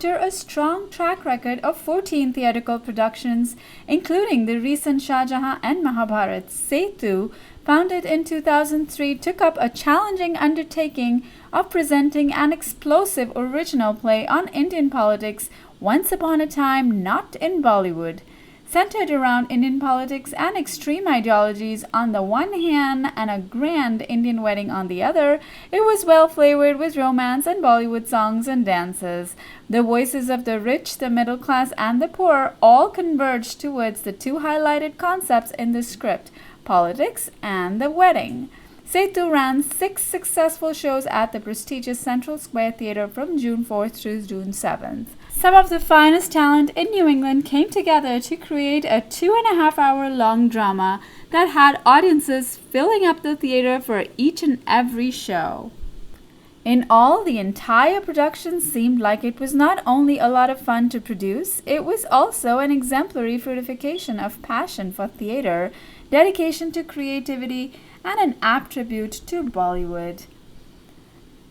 after a strong track record of 14 theatrical productions, including the recent Shah Jahan and Mahabharat, SETU, founded in 2003, took up a challenging undertaking of presenting an explosive original play on Indian politics, Once Upon a Time Not in Bollywood. Centered around Indian politics and extreme ideologies on the one hand and a grand Indian wedding on the other, it was well flavored with romance and Bollywood songs and dances. The voices of the rich, the middle class, and the poor all converged towards the two highlighted concepts in the script, politics and the wedding. SETU ran 6 successful shows at the prestigious Central Square Theatre from June 4th through June 7th. Some of the finest talent in New England came together to create a 2.5-hour long drama that had audiences filling up the theater for each and every show. In all, the entire production seemed like it was not only a lot of fun to produce, it was also an exemplary fruitification of passion for theater, dedication to creativity, and an apt tribute to Bollywood.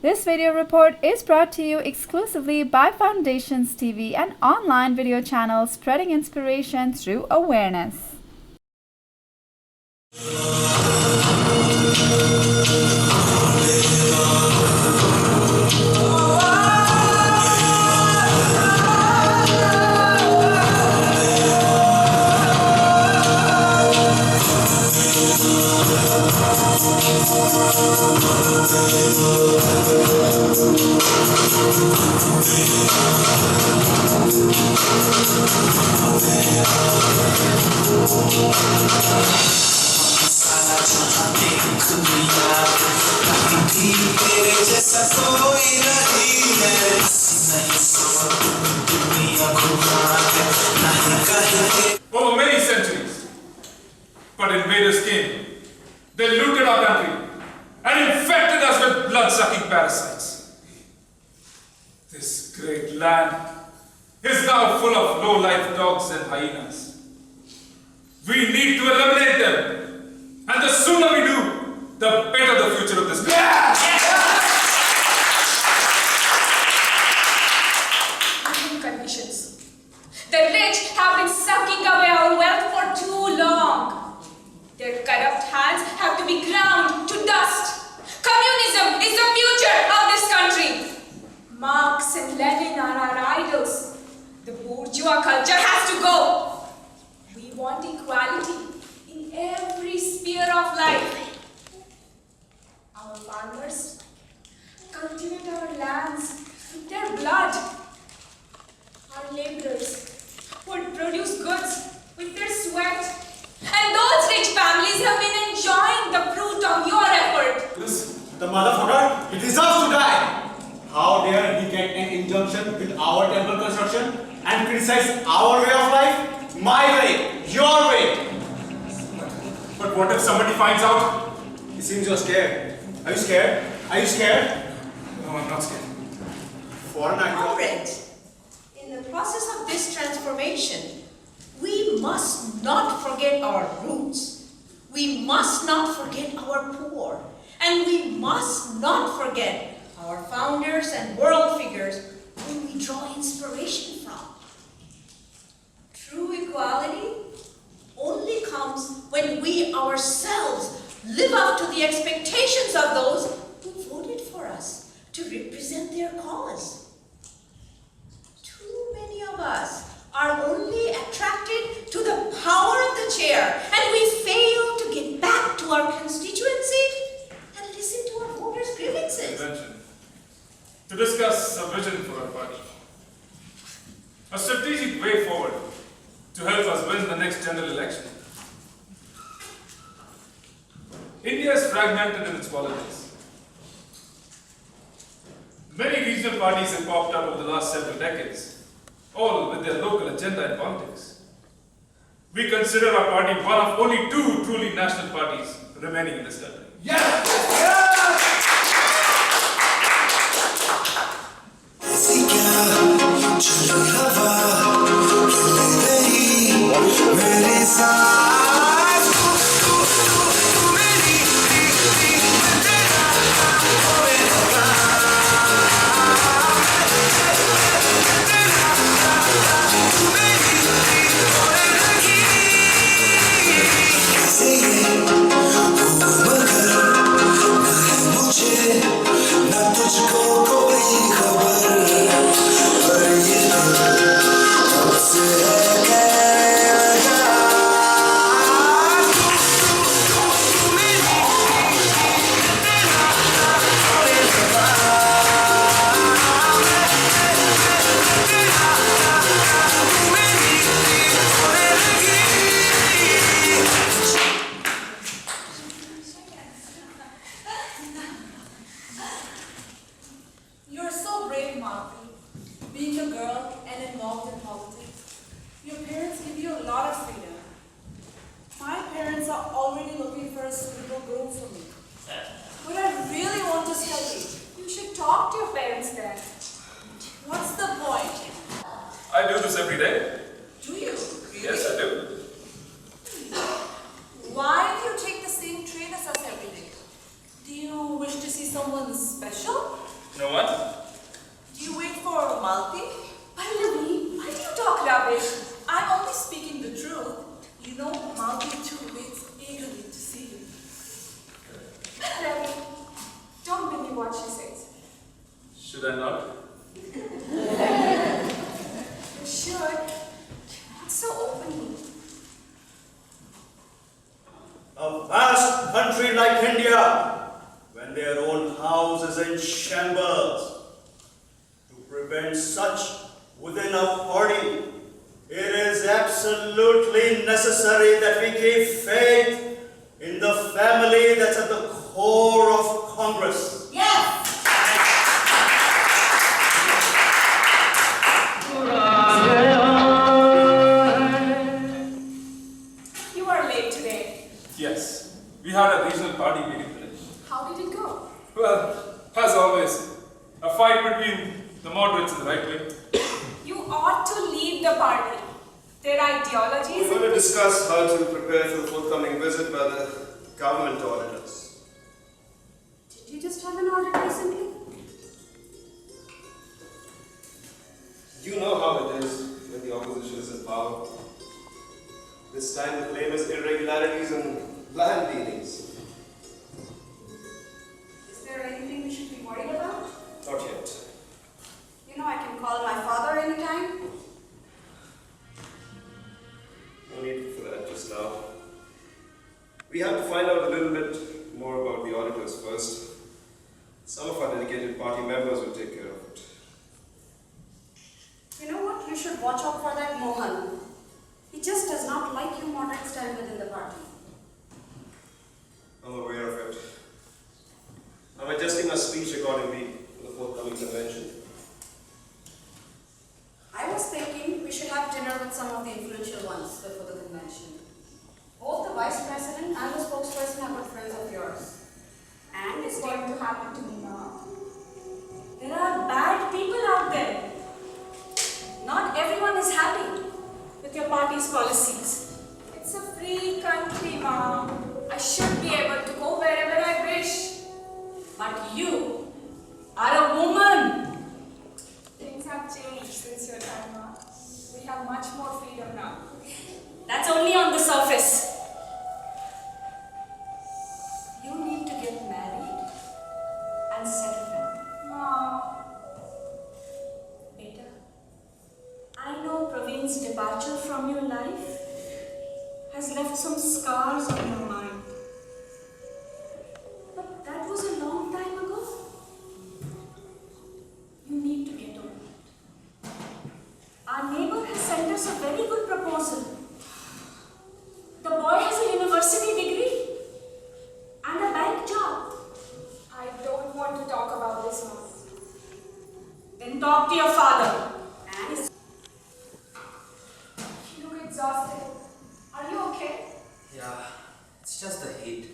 This video report is brought to you exclusively by Foundations TV, an online video channel spreading inspiration through awareness. Over many centuries, but invaders came. They looted our country and infected us with blood-sucking parasites. This great land is now full of low-life dogs and hyenas. We need to eliminate them, and the sooner we do, the better the future of this country. Conditions. The rich have been sucking away our wealth for too long. Their corrupt hands have to be ground to dust. Communism is the future of this country. Marx and Lenin are our idols. The bourgeois culture has to go. We want equality in every sphere of life. Our farmers cultivate our lands with their blood. Our laborers would produce goods with their sweat. And those rich families have been enjoying the fruit of your effort. The motherfucker, he deserves to die. How dare he get an injunction with our temple construction and criticize our way of life? My way, your way. But what if somebody finds out? It seems you're scared. Are you scared? Are you scared? No, I'm not scared. For an idea. Comrade, in the process of this transformation, we must not forget our roots. We must not forget our poor. And we must not forget our founders and world figures whom we draw inspiration from. True equality only comes when we ourselves live up to the expectations of those who voted for us to represent their cause. Too many of us are only attracted to the power of the chair, and we fail to get back to our constituency and listen to our voters' grievances. To discuss a vision for our party, a strategic way forward to help us win the next general election. India is fragmented in its politics. Many regional parties have popped up over the last several decades, all with their local agenda in politics. We consider our party one of only 2 truly national parties remaining in this country. talk to your parents then. What's the point? I do this every day. Do you? Yes, I do. Why do you take the same train as us every day? Do you wish to see someone special? You know what? Do you wait for Malti? Pallavi, why do you talk rubbish? I'm only speaking the truth. You know, Malti too waits eagerly to see you. Pallavi, don't believe what she says. Should I not? You should. Not so openly. A vast country like India, when their own house is in shambles, to prevent such within a party, it is absolutely necessary that we keep faith in the family that's at the core of Congress. Yes! You are late today. Yes. We had a regional party meeting today. How did it go? Well, as always, a fight between the moderates and the right wing. You ought to leave the party. Their ideologies. We're going to discuss how to prepare for the forthcoming visit by the government auditors. Did you just have an audit recently? You know how it is when the opposition is in power. This time the claim is irregularities and land dealings. Is there anything we should be worried about? Not yet. You know I can call my father anytime. No need for that just now. We have to find out a little bit more about the auditors first. Some of our dedicated party members will take care of it. You know what? You should watch out for that Mohan. He just does not like you moderate style within the party. I'm aware of it. I'm adjusting our speech accordingly for the forthcoming convention. I was thinking we should have dinner with some of the influential ones before the convention. Both the vice president and the spokesperson are good friends of yours. And It's going to happen to me now. there are bad people out there. Not everyone is happy with your party's policies. It's a free country, Mom. I should be able to go wherever I wish. But you are a woman. Things have changed since your time, Mom. We have much more freedom now. That's only on the surface. You need to get married and settle down. Mom. Beta, I know Praveen's departure from your life has left some scars on your mind. But that was a long time ago. You need to get over it. Our neighbor has sent us a very good proposal. The boy has a university degree and a bank job. I don't want to talk about this, Mom. Then talk to your father. And his You look exhausted. Are you okay? Yeah, it's just the heat.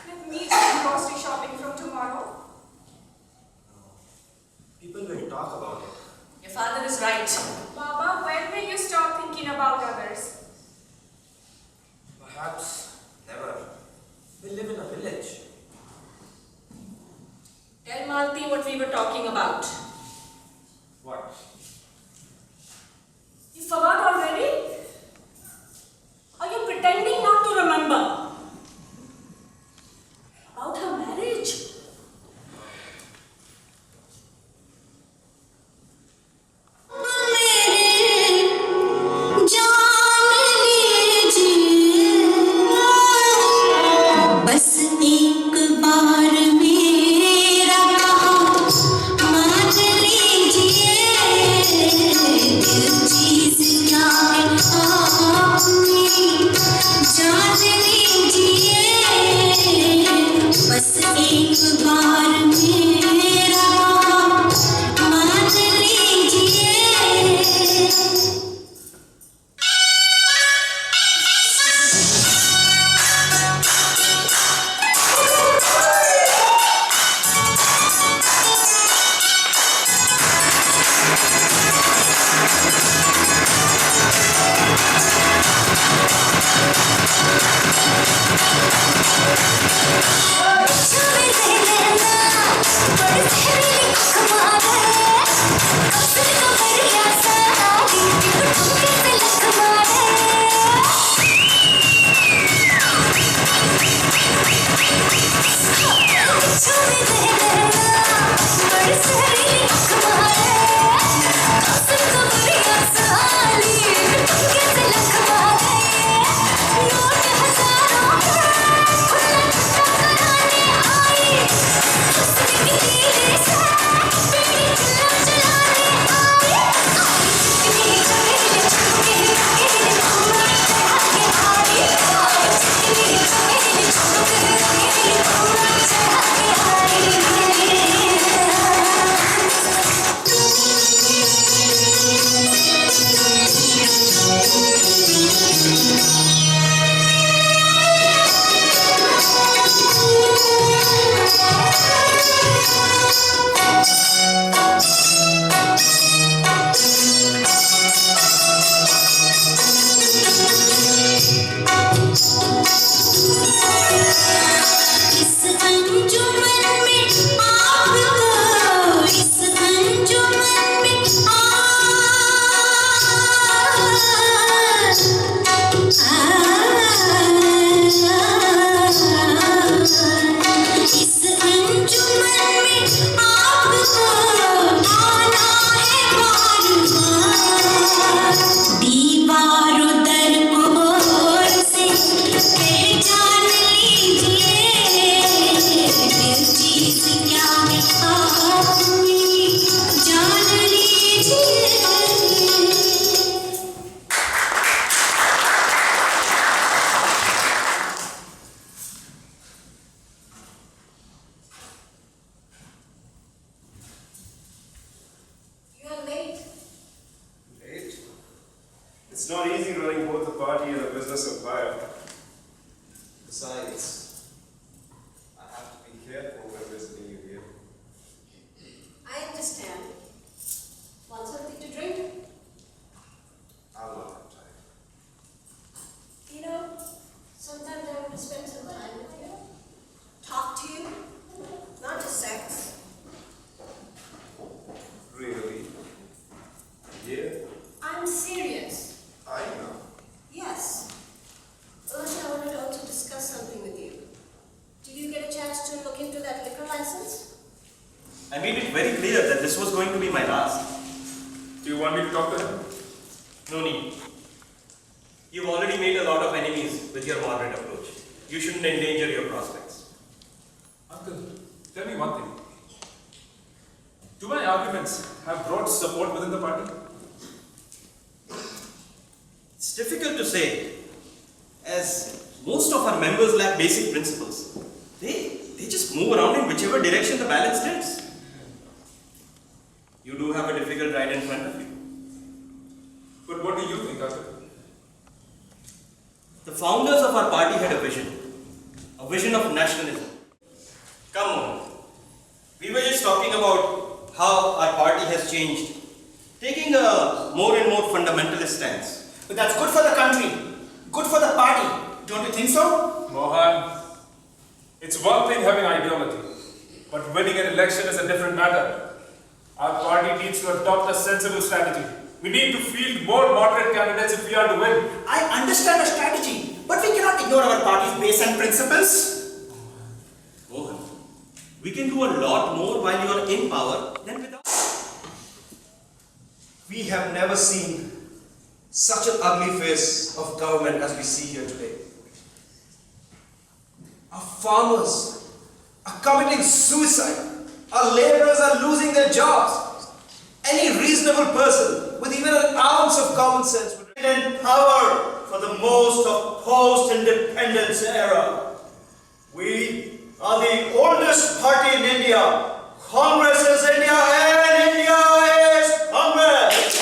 Let me do grocery shopping from tomorrow. People will talk about it. Your father is right. Baba, when will you stop thinking about others? Perhaps never. We live in a village. Tell Malti what we were talking about. What? You forgot already? Are you pretending not to remember? About her marriage. बस एक बार मेरा मान लीजिए दिल चीज क्या है आपने जान लीजिए बस एक बार मेरा मान लीजिए I made it very clear that this was going to be my last. Do you want me to talk to him? No need. You've already made a lot of enemies with your moderate approach. You shouldn't endanger your prospects. Uncle, tell me one thing. Do my arguments have broad support within the party? It's difficult to say, as most of our members lack basic principles. They just move around in whichever direction the balance tilts. You do have a difficult ride in front of you. But what do you think, Uncle? The founders of our party had a vision of nationalism. Come on, we were just talking about how our party has changed, taking a more and more fundamentalist stance. But that's good for the country, good for the party. Don't you think so? Mohan, it's one thing having ideology, but winning an election is a different matter. Our party needs to adopt a sensible strategy. We need to field more moderate candidates if we are to win. I understand the strategy, but we cannot ignore our party's base and principles. Mohan, we can do a lot more while you are in power than without. We have never seen such an ugly face of government as we see here today. Our farmers are committing suicide. Our laborers are losing their jobs. Any reasonable person with even an ounce of common sense would In power for the most of post-independence era. We are the oldest party in India. Congress is India and India is Congress.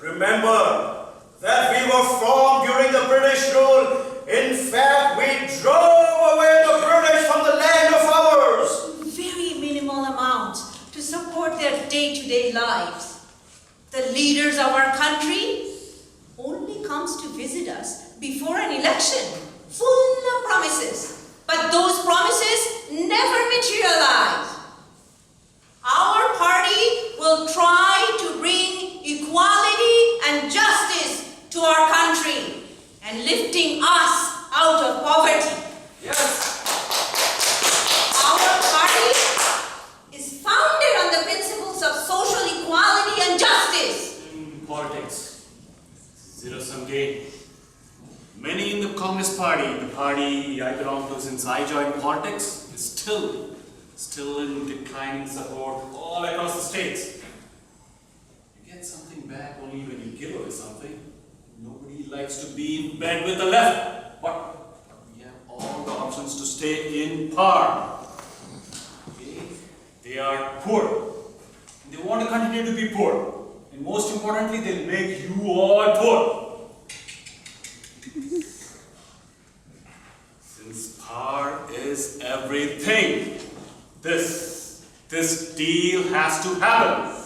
Remember that we were formed during the British rule. In fact, we drove away the British from the land of ours. Very minimal amount to support their day-to-day lives. The leaders of our country only comes to visit us before an election, full of promises. But those promises never materialize. Our party will try to bring equality and justice to our country and lifting us out of poverty. Yes. Our party is founded on the principles of social equality and justice. In politics, zero-sum game. Many in the Congress party, the party I belong to since I joined politics, is still in declining support all across the states. You get something back only when you give away something. Nobody likes to be in bed with the left, but we have all the options to stay in power. Okay? They are poor. They want to continue to be poor. And most importantly, they'll make you all poor. Since power is everything, this deal has to happen.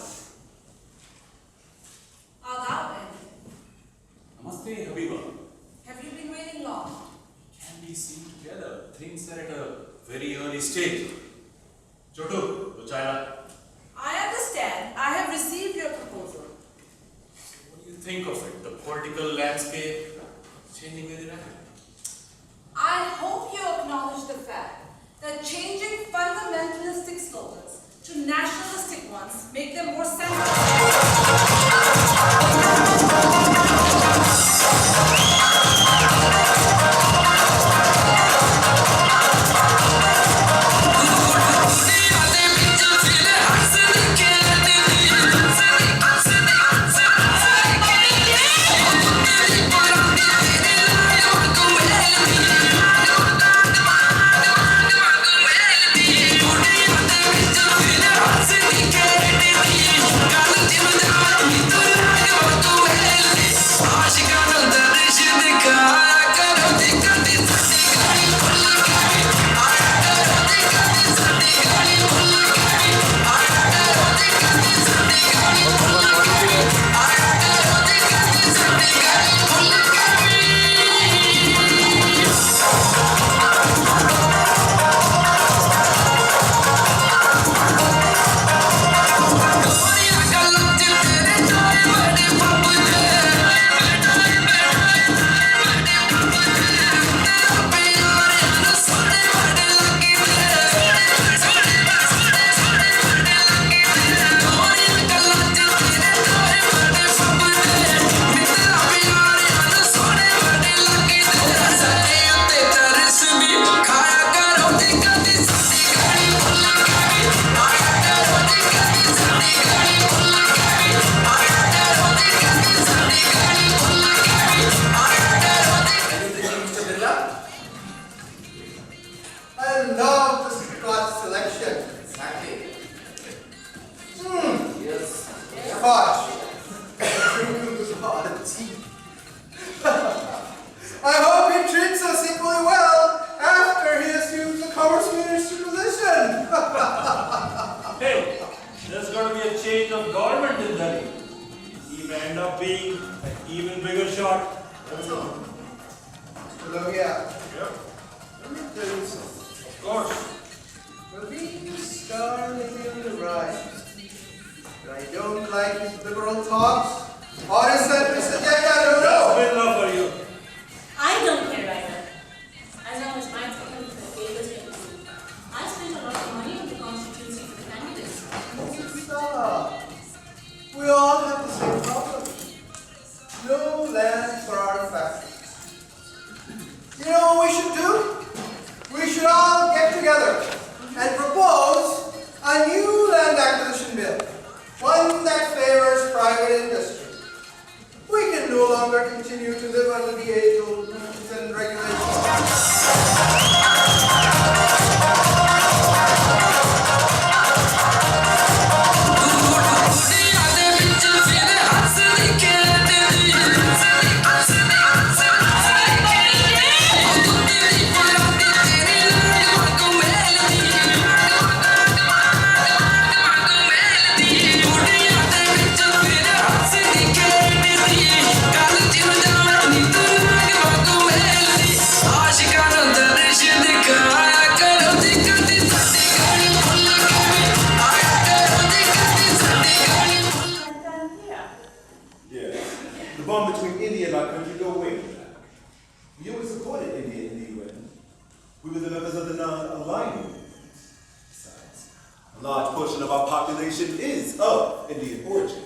Namaste, Habiba. Have you been waiting long? Can we see together? Things are at a very early stage. Chotu, Uchaya. I understand. I have received your proposal. What do you think of it? The political landscape changing very rapidly. I hope you acknowledge the fact that changing fundamentalistic slogans to nationalistic ones make them more central. Look here. Yep. Let me tell you something. Of course. Well, being a star may be on the rise, but I don't like his liberal thoughts. Or is that Mr. Jain? I don't know. Good enough for you. I don't care either. As long as my company favors me. I spent a lot of money on the constituency for the candidates. Stop. We all have the same problem. No land for our factories. You know what we should do? We should all get together and propose a new land acquisition bill. One that favors private industry. We can no longer continue to live under the age-old rules and regulations. The bond between India and our country go way back. We always supported India in the UN. We were the members of the non-aligned movement. Besides, a large portion of our population is of Indian origin,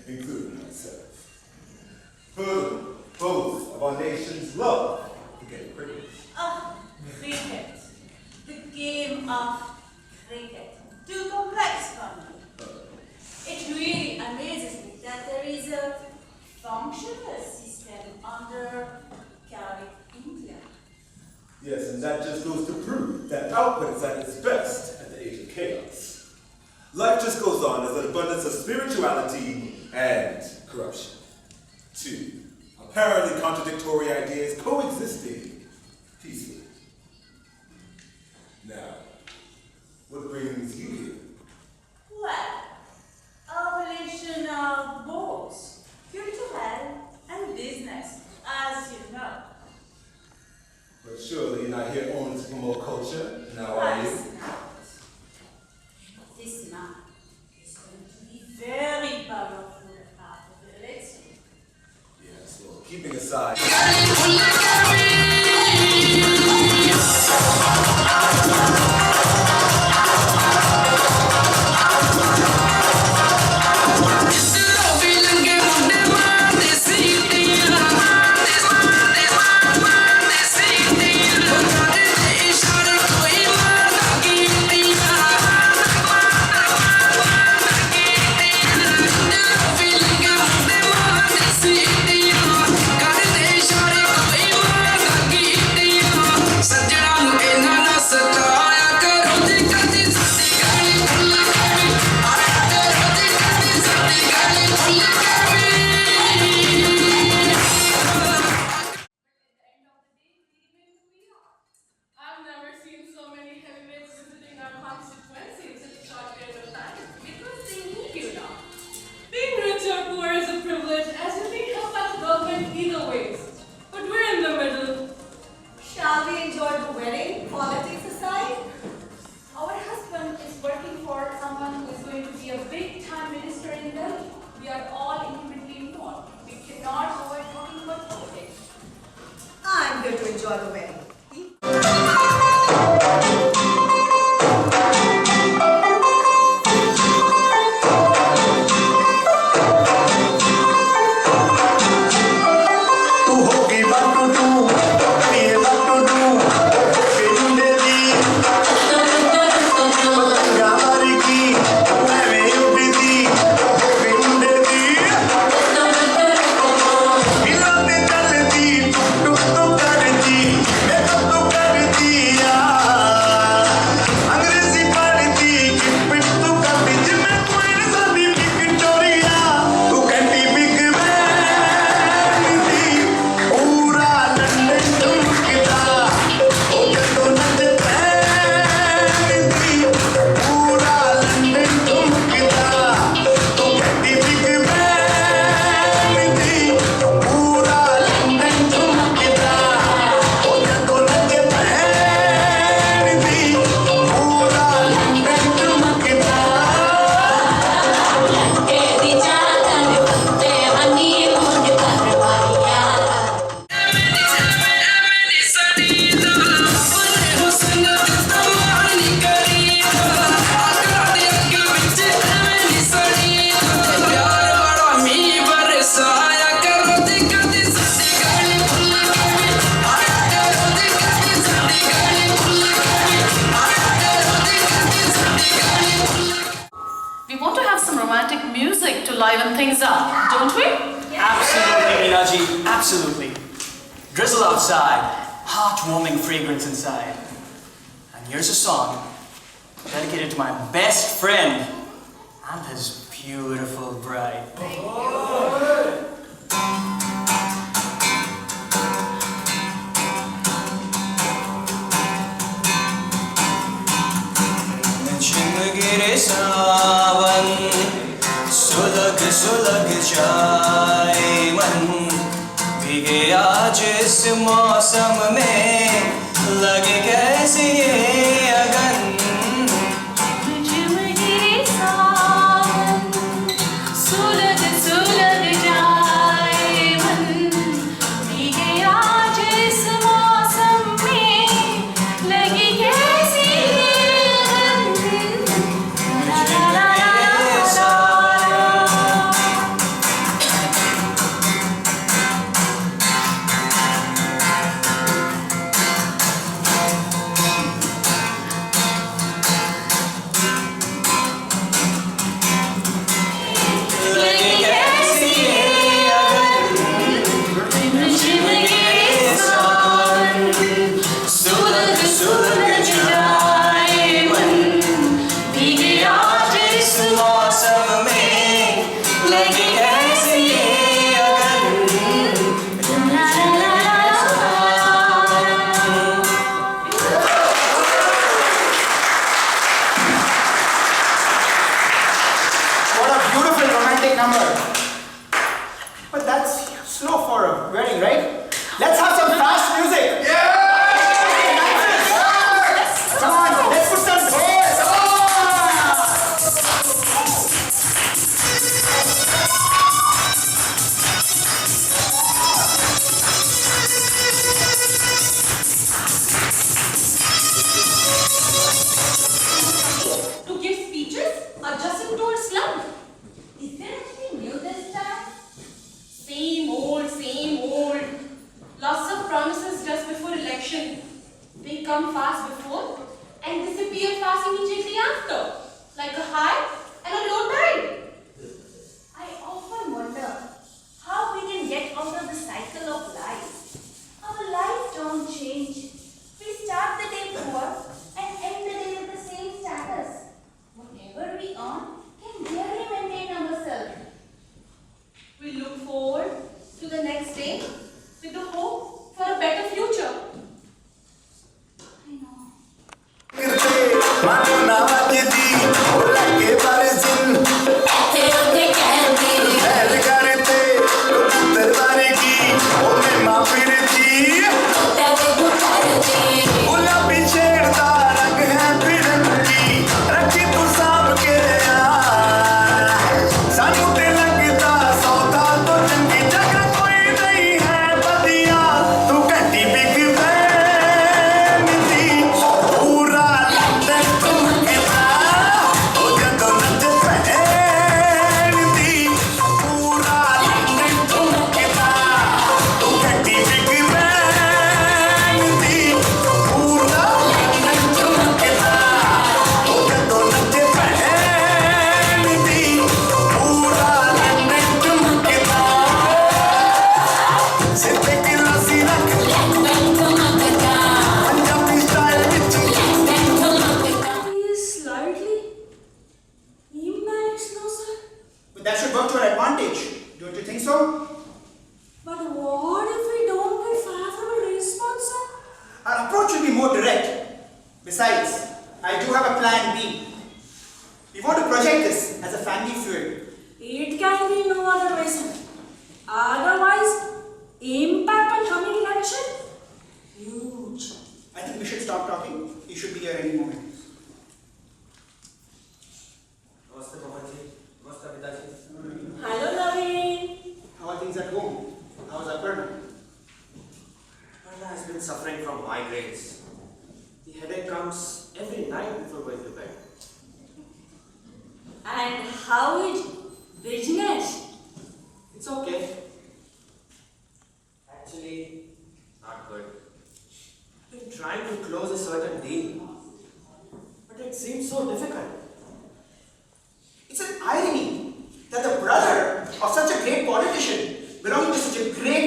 including myself. Furthermore, both of our nations love to get cricket. Cricket. The game of cricket. Too complex for me. It really amazes me that there is a functional system under chaotic India. Yes, and that just goes to prove that output is at its best at the age of chaos. Life just goes on as an abundance of spirituality and corruption. Two apparently contradictory ideas coexisting peacefully. Now, what brings you here? Well, abolition of both cultural and business, as you know. But surely you're not here only to promote culture, now are you? That's not. This man is going to be very powerful after the election. Yes, well, keeping aside. Shall we enjoy the wedding, politics aside? Our husband is working for someone who is going to be a big-time minister in Delhi. We are all intimately involved. We cannot avoid talking about politics. I'm going to enjoy the wedding. Thank you. things up, don't we? Absolutely, Meenaji, absolutely. Drizzle outside, heartwarming fragrance inside. And here's a song dedicated to my best friend and his beautiful bride. गिरे सावन सुलग सुलग जाए मन भीगे आज इस मौसम में लगे कैसी ये अगन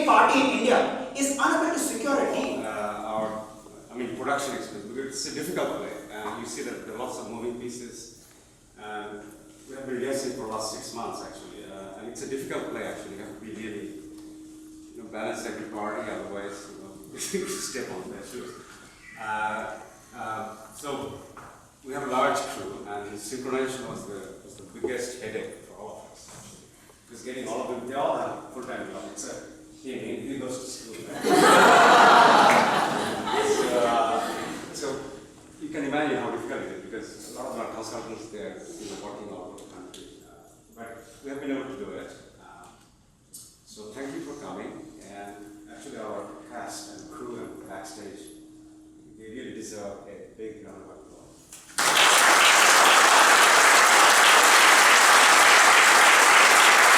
party in India is unable to secure a deal. Production experience, because it's a difficult play. You see that there are lots of moving pieces. We have been rehearsing for the last 6 months actually, and it's a difficult play actually. You have to be really, balance every party, otherwise, you step on their shoes. So we have a large crew, and synchronization was the biggest headache for all of us actually. Because getting all of them, they all have full-time jobs except he goes to school. So you can imagine how difficult it is, because a lot of our consultants, they're working all over the country. But we have been able to do it. So thank you for coming. And actually our cast and crew and backstage, they really deserve a big round of applause.